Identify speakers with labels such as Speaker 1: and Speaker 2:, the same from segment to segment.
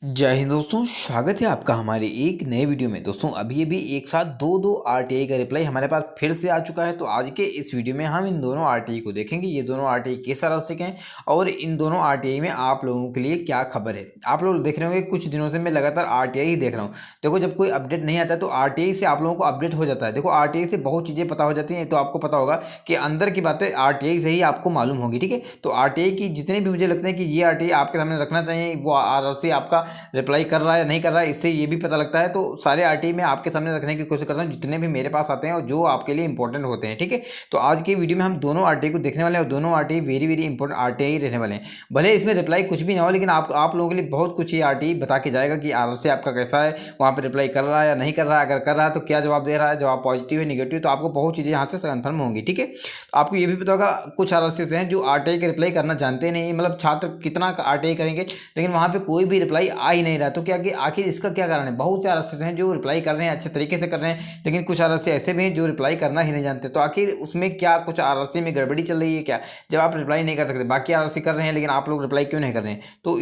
Speaker 1: जय हिंद दोस्तों, स्वागत है आपका हमारे एक नए वीडियो में। दोस्तों अभी एक साथ दो आरटीआई का रिप्लाई हमारे पास फिर से आ चुका है। तो आज के इस वीडियो में हम इन दोनों आरटीआई को देखेंगे, ये दोनों आरटीआई किस तरह से हैं और इन दोनों आरटीआई में आप लोगों के लिए क्या खबर है। आप लोग देख रहे होंगे कुछ दिनों से मैं लगातार आरटीआई ही देख रहा हूँ। देखो, जब कोई अपडेट नहीं आता है तो आरटीआई से आप लोगों को अपडेट हो जाता है। देखो, आरटीआई से बहुत चीज़ें पता हो जाती हैं, तो आपको पता होगा कि अंदर की बातें आरटीआई से ही आपको मालूम होगी। ठीक है, तो आरटीआई की जितने भी मुझे लगता है कि ये आरटीआई आपके सामने रखना चाहिए, वो आरआरसी आपका रिप्लाई कर रहा है या नहीं कर रहा है, इससे ये भी पता लगता है। तो सारे आरटीआई मैं आपके सामने रखने की कोशिश करता हूँ, जितने भी मेरे पास आते हैं और जो आपके लिए इंपॉर्टेंट होते हैं। ठीक है, तो आज की वीडियो में हम दोनों आरटीआई को देखने वाले हैं और दोनों RTI very very important RTI रहने वाले हैं। भले इसमें रिप्लाई कुछ भी ना हो, लेकिन आप लोगों के लिए बहुत कुछ ये आरटीआई बता के जाएगा कि आरआरसी आपका कैसा है, वहाँ पर रिप्लाई कर रहा है या नहीं कर रहा है, अगर कर रहा है तो क्या जवाब दे रहा है, जवाब पॉजिटिव है निगेटिव, तो आपको बहुत चीज़ें यहाँ से कन्फर्म होंगी। ठीक है, तो आपको ये भी पता होगा कुछ आरआरसी हैं जो आरटीआई का रिप्लाई करना जानते नहीं, मतलब छात्र कितना आरटीआई करेंगे लेकिन वहाँ पे कोई भी रिप्लाई आ ही नहीं रहा। तो क्या कि आखिर इसका क्या कारण है। बहुत से आरएसएस हैं जो रिप्लाई कर रहे हैं, अच्छे तरीके से कर रहे हैं, लेकिन कुछ आरएसएस ऐसे भी हैं जो रिप्लाई करना ही नहीं जानते। तो आखिर उसमें क्या कुछ आरएसएस में गड़बड़ी चल रही है क्या, जब आप रिप्लाई नहीं कर सकते, बाकी आरएसएस कर रहे हैं लेकिन आप लोग रिप्लाई क्यों नहीं कर रहे हैं। तो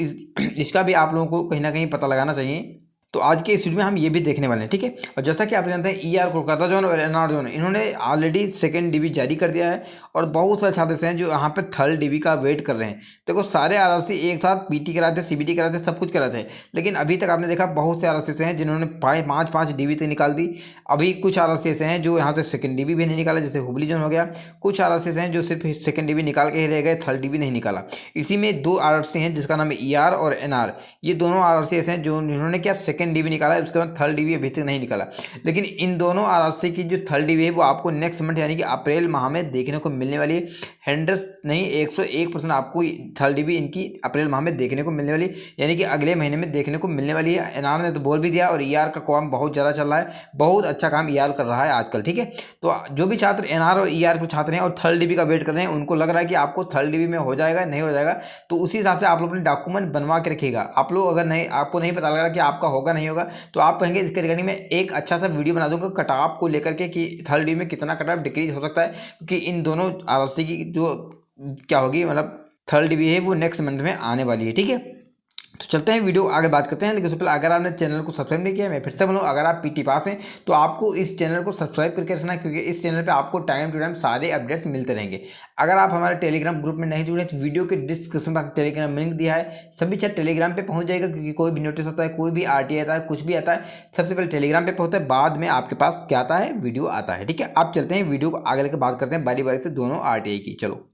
Speaker 1: इसका भी आप लोगों को कहीं ना कहीं पता लगाना चाहिए। तो आज के इस वीडियो में हम ये भी देखने वाले हैं। ठीक है, और जैसा कि आप जानते हैं ईआर कोलकाता जोन और एनआर जोन इन्होंने ऑलरेडी सेकंड डीबी जारी कर दिया है और बहुत सारे छात्र हैं जो यहाँ पे थर्ड डीबी का वेट कर रहे हैं। देखो, सारे आरआरसी एक साथ पीटी कराते, सीबीटी कराते, सब कुछ कराते हैं, लेकिन अभी तक आपने देखा बहुत से आरआरसी हैं जिन्होंने पाँच पाँच डीबी तक निकाल दी। अभी कुछ आरआरसी ऐसे हैं जो यहाँ तक सेकंड डीबी भी नहीं निकाला, जैसे हुबली जोन हो गया। कुछ आरआरसी हैं जो सिर्फ सेकंड डीबी निकाल के ही रह गए, थर्ड डीबी नहीं निकाला। इसी में दो आरआरसी हैं जिसका नाम है ईआर और एनआर। ये दोनों आरआरसी ऐसे हैं जो इन्होंने क्या सेकंड डीबी निकाला, उसके बाद थर्ड डीबी अभी तक नहीं निकाला। लेकिन इन दोनों आरआरसी की जो थर्ड डीबी है वो आपको नेक्स्ट मंथ यानी कि अप्रैल माह में देखने को मिलने वाली है। 100 नहीं 101% आपको थर्ड डीबी इनकी अप्रैल माह में देखने को मिलने वाली, यानी कि अगले महीने में देखने को मिलने वाली है। एनआर ने तो बोल भी दिया और ईआर का काम बहुत ज़्यादा चल रहा है, बहुत अच्छा काम ईआर कर रहा है आजकल। ठीक है, तो जो भी छात्र एनआर और ईआर के छात्र हैं और थर्ड डीबी का वेट कर रहे हैं, उनको लग रहा है कि आपको थर्ड डीबी में हो जाएगा नहीं हो जाएगा, तो उसी हिसाब से आप लोग अपने डॉक्यूमेंट बनवा के रखिएगा। आप लोग अगर नहीं, आपको नहीं पता लग रहा कि आपका होगा नहीं होगा, तो आप कहेंगे इसके रिगार्डिंग में एक अच्छा सा वीडियो बना दूंगा कट ऑफ को लेकर के कि थर्ड डीबी में कितना कट ऑफ डिक्रीज हो सकता है, क्योंकि इन दोनों आरआरसी की जो क्या होगी, मतलब थर्ड डीबी है वो नेक्स्ट मंथ में आने वाली है। ठीक है, तो चलते हैं वीडियो आगे बात करते हैं। लेकिन उससे पहले अगर आपने चैनल को सब्सक्राइब नहीं किया, मैं फिर से बोलूँ, अगर आप पीटी पास हैं तो आपको इस चैनल को सब्सक्राइब करके रखना है, क्योंकि इस चैनल पे आपको टाइम टू टाइम सारे अपडेट्स मिलते रहेंगे। अगर आप हमारे टेलीग्राम ग्रुप में नहीं जुड़े तो वीडियो के डिस्क्रिप्शन में टेलीग्राम लिंक दिया है, सभी चैट टेलीग्राम पे पहुंच जाएगा, क्योंकि कोई भी नोटिस आता है, कोई भी आरटीआई आता है, कुछ भी आता है, सबसे पहले टेलीग्राम पे पहुंचता है, बाद में आपके पास क्या आता है, वीडियो आता है। ठीक है, आप चलते हैं वीडियो को आगे लेकर बात करते हैं बारी बारी से दोनों आरटीआई की। चलो,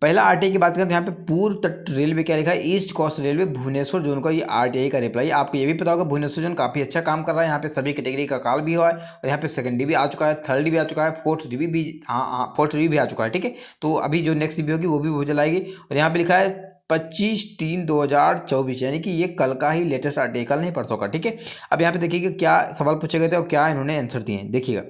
Speaker 1: पहला आरटीआई की बात करें तो यहाँ पे पूर्व तट रेलवे क्या लिखा है, east coast railway Bhubaneswar zone का ये आरटीआई का रिप्लाई। आपको ये भी पता होगा भुवनेश्वर जोन काफ़ी अच्छा काम कर रहा है, यहाँ पे सभी कैटेगरी का कॉल भी हुआ है और यहाँ पे सेकंड डी भी आ चुका है, थर्ड डी भी आ चुका है, फोर्थ डी भी, हाँ फोर्थ डी भी आ चुका है। ठीक है, तो अभी जो नेक्स्ट डी होगी वो भी बहुत जल्द आएगी। और यहाँ पे लिखा है 25/3/2024, यानी कि ये कल का ही लेटेस्ट आरटीआई, कल नहीं परसों का। ठीक है, अब यहाँ पे देखिएगा क्या सवाल पूछे गए थे और क्या इन्होंने आंसर दिए हैं। देखिएगा,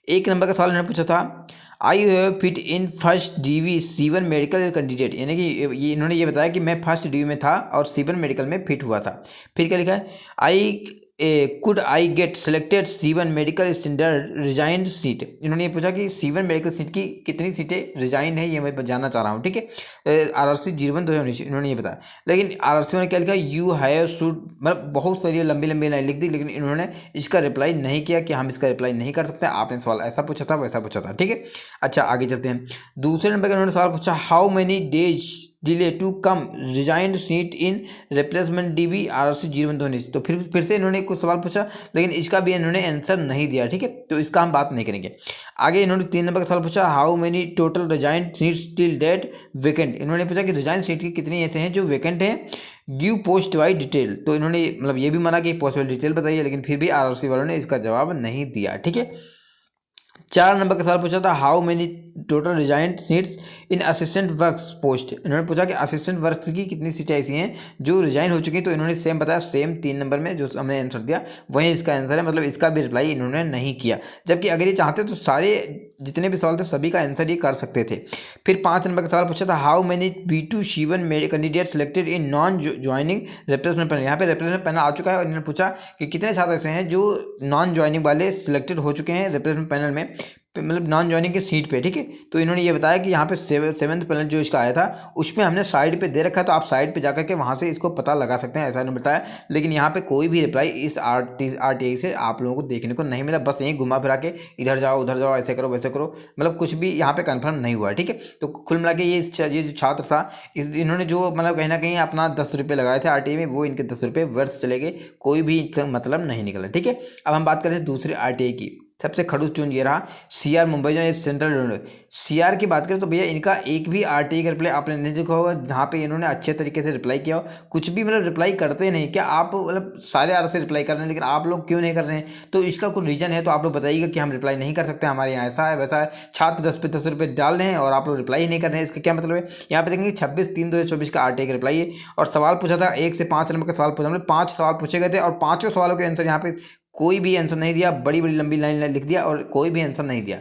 Speaker 1: एक नंबर का सवाल इन्होंने पूछा था, I have fit in first DV C1 medical candidate, यानी कि ये इन्होंने ये बताया कि मैं फर्स्ट डीवी में था और C1 मेडिकल में फिट हुआ था। फिर क्या लिखा है, I could I get selected C1 medical standard resigned seat. इन्होंने ये पूछा कि C1 मेडिकल सीट की कितनी सीटें रिजाइन है, ये मैं जानना चाह रहा हूँ। ठीक है, RRC 01/2019 इन्होंने ये बताया, लेकिन RRC ने क्या लिखा, यू हैव शुड, मतलब बहुत सारी लंबी लंबी लाइन लिख दी, लेकिन इन्होंने इसका रिप्लाई नहीं किया कि हम इसका रिप्लाई नहीं कर सकते, आपने सवाल ऐसा पूछा था वैसा पूछा था। ठीक है, अच्छा आगे चलते हैं। दूसरे नंबर का इन्होंने सवाल पूछा, how many days delay to come resigned seat in replacement DB RRC 01/2019। तो फिर से इन्होंने कुछ सवाल पूछा, लेकिन इसका भी इन्होंने आंसर नहीं दिया। ठीक है, तो इसका हम बात नहीं करेंगे। आगे इन्होंने 3 नंबर का सवाल पूछा, how many total resigned seats till date vacant. इन्होंने पूछा कि रिजाइंड सीट की कितनी ऐसे हैं जो वेकेंट हैं, गिव पोस्ट वाइड डिटेल। तो इन्होंने मतलब ये भी माना कि पोस्ट वाइड डिटेल बताइए, लेकिन फिर भी RRC वालों ने इसका जवाब नहीं दिया। ठीक है, 4 नंबर का सवाल पूछा था, how many total resigned seats in assistant works post. इन्होंने पूछा कि असिस्टेंट वर्क्स की कितनी सीटें ऐसी हैं जो रिजाइन हो चुकी हैं, तो इन्होंने सेम बताया, सेम 3 नंबर में जो हमने आंसर दिया वही इसका आंसर है, मतलब इसका भी रिप्लाई इन्होंने नहीं किया। जबकि अगर ये चाहते तो सारे जितने भी सवाल थे सभी का आंसर ये कर सकते थे। फिर 5 नंबर का सवाल पूछा था, how many B2C1 candidate selected in non joining replacement panel. यहाँ पे रिप्लेसमेंट पैनल आ चुका है और इन्होंने पूछा कि कितने छात्र ऐसे हैं जो नॉन ज्वाइनिंग वाले सिलेक्टेड हो चुके हैं रिप्लेसमेंट पैनल में। मतलब नॉन ज्वाइनिंग की सीट पे, ठीक है। तो इन्होंने ये बताया कि यहाँ पे सेवन्थ पैनल जो इसका आया था उसमें हमने साइड पे दे रखा है, तो आप साइड पे जाकर के वहाँ से इसको पता लगा सकते हैं, ऐसा इन्होंने बताया। लेकिन यहाँ पे कोई भी रिप्लाई इस RTI से आप लोगों को देखने को नहीं मिला, बस यहीं घुमा फिरा के इधर जाओ उधर जाओ, ऐसे करो वैसे करो, मतलब कुछ भी यहाँ पे कंफर्म नहीं हुआ, ठीक है। तो कुल मिला के ये जो छात्र था, इन्होंने जो मतलब कहीं ना कहीं अपना 10 रुपये लगाए थे RTI में, वो इनके 10 रुपये व्यर्थ चले गए, कोई भी मतलब नहीं निकला, ठीक है। अब हम बात करते हैं दूसरे RTI की। सबसे खड़ूस चुन ये रहा CR मुंबई जो सेंट्रल CR की बात करें तो भैया इनका एक भी RTI का रिप्लाई आपने नहीं देखा होगा जहाँ पे इन्होंने अच्छे तरीके से रिप्लाई किया हो, कुछ भी मतलब रिप्लाई करते नहीं क्या आप, मतलब सारे आर से रिप्लाई कर रहे हैं लेकिन आप लोग क्यों नहीं कर रहे हैं? तो इसका कुछ रीजन है तो आप लोग बताइएगा कि हम रिप्लाई नहीं कर सकते, हमारे यहाँ ऐसा है वैसा है। छात्र 10 पे 10 रुपये डाल रहे हैं और आप लोग रिप्लाई ही नहीं कर रहे हैं, इसका क्या मतलब है? यहाँ पे देखेंगे 26/3/2024 का RTI का रिप्लाई है और सवाल पूछा था 1 से 5 नंबर का सवाल पूछा, मतलब 5 सवाल पूछे गए थे और 5 सवालों के आंसर यहाँ पे कोई भी आंसर नहीं दिया, बड़ी बड़ी लंबी लाइन लिख दिया और कोई भी आंसर नहीं दिया।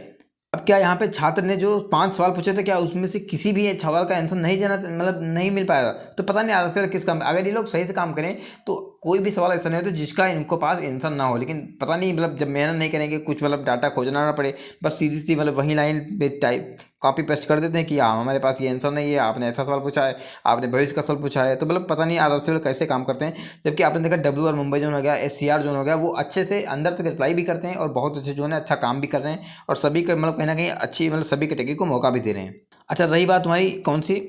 Speaker 1: अब क्या यहाँ पे छात्र ने जो 5 सवाल पूछे थे क्या उसमें से किसी भी सवाल का आंसर नहीं जाना, मतलब नहीं मिल पाया? तो पता नहीं आंसर किस काम, अगर ये लोग सही से काम करें तो कोई भी सवाल ऐसा नहीं होता जिसका इनको पास आंसर ना हो, लेकिन पता नहीं मतलब जब मेहनत नहीं करेंगे, कुछ मतलब डाटा खोजना ना पड़े, बस सीधी सी मतलब वही लाइन पे टाइप कॉपी पेस्ट कर देते हैं कि हाँ हमारे पास ये आंसर नहीं है, आपने ऐसा सवाल पूछा है, आपने भविष्य का सवाल पूछा है। तो मतलब पता नहीं RRC कैसे काम करते हैं, जबकि आपने देखा WR मुंबई जोन हो गया, SCR जोन हो गया, वो अच्छे से अंदर तक रिप्लाई भी करते हैं और बहुत अच्छे जो है अच्छा काम भी कर रहे हैं और सभी का मतलब कहीं ना कहीं अच्छी मतलब सभी कैटेगरी को मौका भी दे रहे हैं। अच्छा, रही बात तुम्हारी कौन सी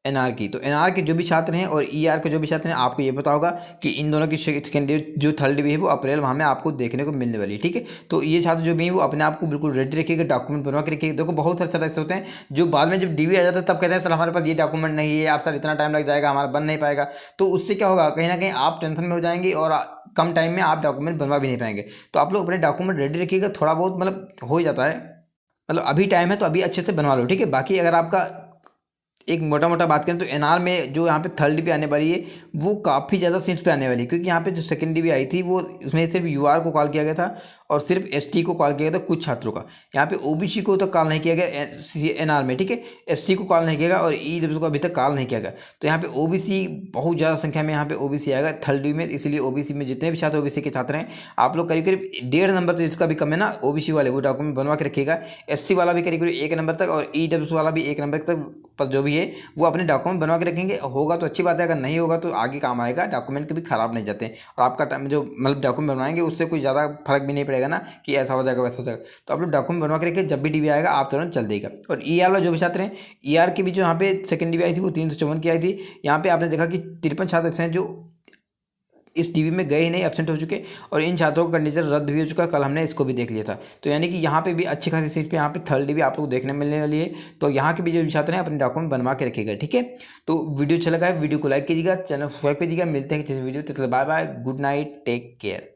Speaker 1: NR की, तो NR के जो भी छात्र हैं और ER के जो भी छात्र हैं, आपको ये पता होगा कि इन दोनों की सेकेंडरी जो थर्ड डिवी है वो अप्रैल माह में आपको देखने को मिलने वाली है, ठीक है। तो ये छात्र जो भी हैं वो अपने आप को बिल्कुल रेडी रखिएगा, डॉक्यूमेंट बनवा के रखिएगा। देखो बहुत सारे छात्र ऐसे होते हैं जो बाद में जब डिवी आ जाता है तब कहते हैं सर हमारे पास ये डॉक्यूमेंट नहीं है, आप सर इतना टाइम लग जाएगा, हमारा बन नहीं पाएगा। तो उससे क्या होगा, कहीं ना कहीं आप टेंशन में हो जाएंगे और कम टाइम में आप डॉक्यूमेंट बनवा भी नहीं पाएंगे। तो आप लोग अपने डॉक्यूमेंट रेडी रखिएगा, थोड़ा बहुत मतलब हो ही जाता है, मतलब अभी टाइम है तो अभी अच्छे से बनवा लो, ठीक है। बाकी अगर आपका एक मोटा मोटा बात करें तो NR में जो यहाँ पे थर्ड डिवी आने वाली है वो काफ़ी ज़्यादा सीट्स पे आने वाली है, क्योंकि यहाँ पे जो सेकंड डिवी आई थी वो इसमें सिर्फ UR को कॉल किया गया था और सिर्फ ST को कॉल किया गया था कुछ छात्रों का। यहाँ पे OBC को तो कॉल नहीं किया गया NR में, ठीक है। SC को कॉल नहीं किया गया और EW को अभी तक कॉल नहीं किया गया। तो यहाँ पे OBC बहुत ज़्यादा संख्या में यहाँ पे OBC आएगा थर्ड डिवी में, इसलिए OBC में जितने भी छात्र OBC के छात्र हैं आप लोग करीब करीब 1.5 नंबर से जिसका भी कम है ना OBC वाले वो डॉक्यूमेंट बनवा के रखिएगा। SC वाला भी करीब करीब 1 नंबर तक और EW वाला भी 1 नंबर तक पर जो भी है वो अपने डॉक्यूमेंट बनवा के रखेंगे, होगा तो अच्छी बात है, अगर नहीं होगा तो आगे काम आएगा, डॉक्यूमेंट कभी खराब नहीं जाते और आपका टाइम जो मतलब डॉक्यूमेंट बनवाएंगे उससे कोई ज़्यादा फर्क भी नहीं पड़ेगा ना कि ऐसा हो जाएगा वैसा हो जाएगा। तो आप लोग डॉक्यूमेंट बनवा के रखिए, जब भी डिवी आएगा आप तुरंत चल देगा। और ER वाला जो भी छात्र हैं, ER की भी जो यहाँ पे सेकंड डिवी आई थी वो 354 की आई थी। यहाँ पे आपने देखा कि 53 छात्र ऐसे हैं जो इस डिवी में गए ही नहीं, एब्सेंट हो चुके और इन छात्रों का कंडीशन रद्द भी हो चुका है, कल हमने इसको भी देख लिया था। तो यानी कि यहाँ पे भी अच्छी खासी सीट पे यहाँ पे थर्ड डिवी आप लोग देखने मिलने वाली है। तो यहाँ के भी जो छात्र हैं अपने डॉक्यूमेंट बनवा के रखिएगा, ठीक है। तो वीडियो अच्छा लगा है, वीडियो को लाइक कीजिएगा, चैनल सब्सक्राइब कीजिएगा, मिलते हैं किसी video, bye bye, good night, take care.